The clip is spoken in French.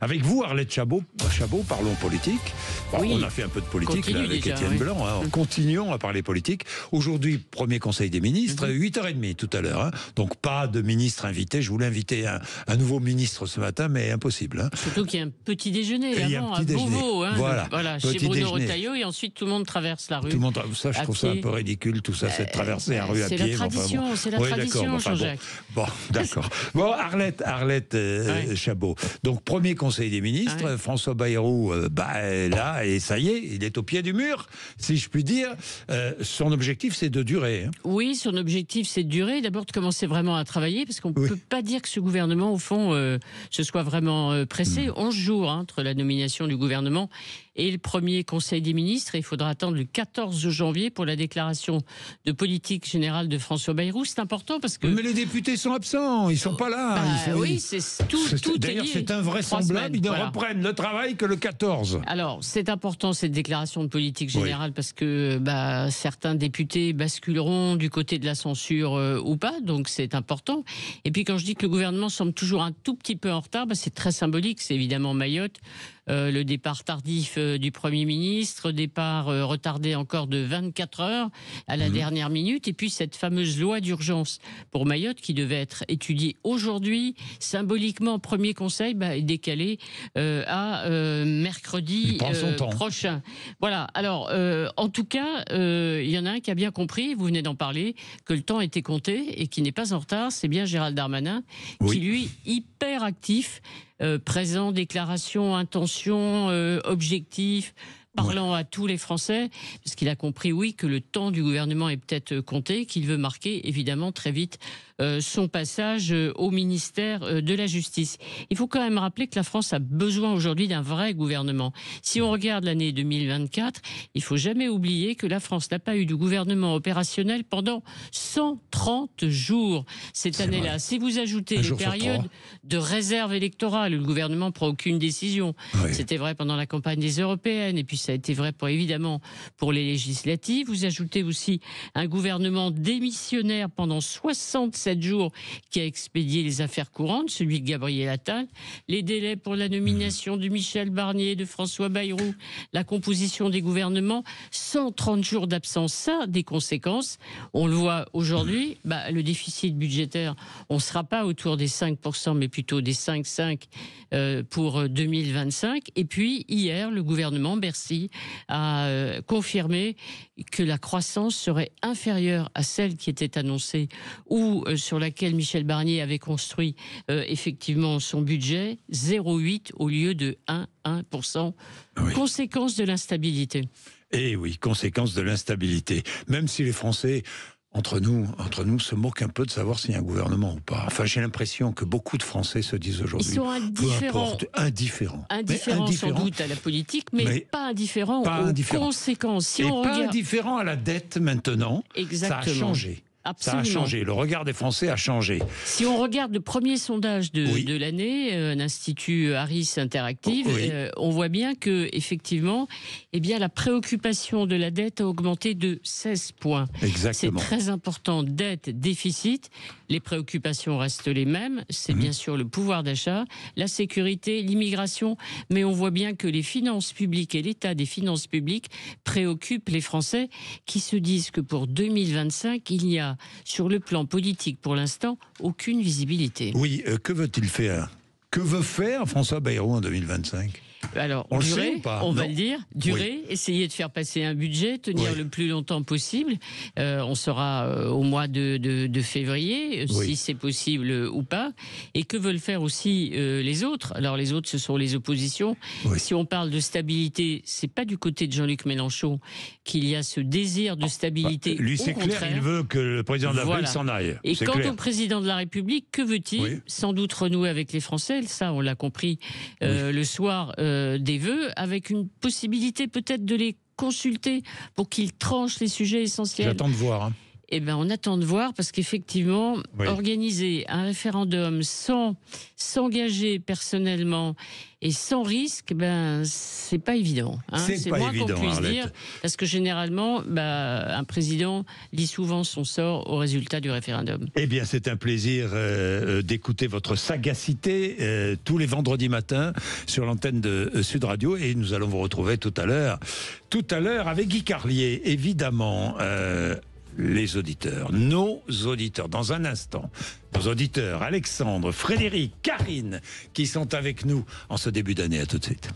Avec vous, Arlette Chabot, parlons politique. Bon, on a fait un peu de politique là, avec Étienne Blanc. Hein. Continuons à parler politique. Aujourd'hui, premier conseil des ministres, 8h30 tout à l'heure. Hein. Donc pas de ministre invité. Je voulais inviter un nouveau ministre ce matin, mais impossible. Hein. Surtout qu'il y a un petit déjeuner avant, à Beauvau. Hein, voilà, chez Bruno Retailleau, et ensuite tout le monde traverse la rue. Ça, je trouve ça un peu ridicule, tout ça, cette traversée à rue à pied. C'est la tradition, Jean-Jacques. Bon, d'accord. Bon, Arlette Chabot. Donc, premier conseil des ministres, François Bayrou, là, et ça y est, il est au pied du mur, si je puis dire. Son objectif, c'est de durer. Hein. Oui, son objectif, c'est de durer. D'abord, de commencer vraiment à travailler, parce qu'on ne peut pas dire que ce gouvernement, au fond, se soit vraiment pressé. 11 jours entre la nomination du gouvernement et le premier conseil des ministres. Il faudra attendre le 14 janvier pour la déclaration de politique générale de François Bayrou. C'est important parce que... Mais les députés sont absents, ils ne sont pas là. Oui, c'est tout. D'ailleurs, c'est invraisemblable, ils ne reprennent le travail que le 14. Alors, c'est important cette déclaration de politique générale parce que certains députés basculeront du côté de la censure ou pas, donc c'est important. Et puis quand je dis que le gouvernement semble toujours un tout petit peu en retard, c'est très symbolique, c'est évidemment Mayotte. Le départ tardif du Premier ministre, départ retardé encore de 24 heures à la dernière minute, et puis cette fameuse loi d'urgence pour Mayotte qui devait être étudiée aujourd'hui, symboliquement premier conseil, est décalé à mercredi prochain. Voilà, alors en tout cas, il y en a un qui a bien compris, vous venez d'en parler, que le temps était compté et qui n'est pas en retard, c'est bien Gérald Darmanin, qui lui, hyper actif, présent, déclaration, intention, objectif, parlant à tous les Français, parce qu'il a compris, que le temps du gouvernement est peut-être compté, qu'il veut marquer, évidemment, très vite son passage au ministère de la Justice. Il faut quand même rappeler que la France a besoin aujourd'hui d'un vrai gouvernement. Si on regarde l'année 2024, il faut jamais oublier que la France n'a pas eu de gouvernement opérationnel pendant 130 jours cette année-là. Vrai. Si vous ajoutez les périodes de réserve électorale où le gouvernement ne prend aucune décision, c'était vrai pendant la campagne des européennes, et puis ça a été vrai évidemment pour les législatives. Vous ajoutez aussi un gouvernement démissionnaire pendant 67 jours qui a expédié les affaires courantes, celui de Gabriel Attal, les délais pour la nomination de Michel Barnier, de François Bayrou, la composition des gouvernements, 130 jours d'absence, ça a des conséquences. On le voit aujourd'hui, le déficit budgétaire, on ne sera pas autour des 5%, mais plutôt des 5,5% pour 2025. Et puis, hier, le gouvernement, Bercy, a confirmé que la croissance serait inférieure à celle qui était annoncée ou sur laquelle Michel Barnier avait construit effectivement son budget, 0,8 au lieu de 1%. Conséquence de l'instabilité. Eh oui, conséquence de l'instabilité. Même si les Français... Entre nous, se moquent un peu de savoir s'il y a un gouvernement ou pas. Enfin, j'ai l'impression que beaucoup de Français se disent aujourd'hui... Ils sont indifférents. Indifférents sans doute à la politique, mais pas indifférents aux conséquences. Indifférents à la dette maintenant. Exactement. Ça a changé. Absolument. Ça a changé. Le regard des Français a changé. Si on regarde le premier sondage de l'année, l'Institut Harris Interactive, on voit bien que effectivement, la préoccupation de la dette a augmenté de 16 points. Exactement. C'est très important. Dette, déficit. Les préoccupations restent les mêmes. C'est bien sûr le pouvoir d'achat, la sécurité, l'immigration. Mais on voit bien que les finances publiques et l'état des finances publiques préoccupent les Français qui se disent que pour 2025, il n'y a sur le plan politique, pour l'instant, aucune visibilité. Oui, que veut-il faire ? Que veut faire François Bayrou en 2025 ? Alors, on durer, le sait ou pas ? on va le dire, durer, essayer de faire passer un budget, tenir le plus longtemps possible. On sera au mois de février, si c'est possible ou pas. Et que veulent faire aussi les autres ? Alors les autres, ce sont les oppositions. Si on parle de stabilité, c'est pas du côté de Jean-Luc Mélenchon qu'il y a ce désir de stabilité. Lui, c'est clair, il veut que le président de la République s'en aille. Et quant au président de la République, que veut-il ? Sans doute renouer avec les Français, ça on l'a compris le soir des vœux, avec une possibilité peut-être de les consulter pour qu'ils tranchent les sujets essentiels. J'attends de voir. Eh ben, on attend de voir, parce qu'effectivement, organiser un référendum sans s'engager personnellement et sans risque, ben, c'est pas évident. Hein. C'est moins qu'on puisse dire, parce que généralement, un président lit souvent son sort au résultat du référendum. Eh bien, c'est un plaisir d'écouter votre sagacité tous les vendredis matins sur l'antenne de Sud Radio, et nous allons vous retrouver tout à l'heure avec Guy Carlier, évidemment. Les auditeurs, nos auditeurs, dans un instant, nos auditeurs, Alexandre, Frédéric, Karine, qui sont avec nous en ce début d'année. À tout de suite.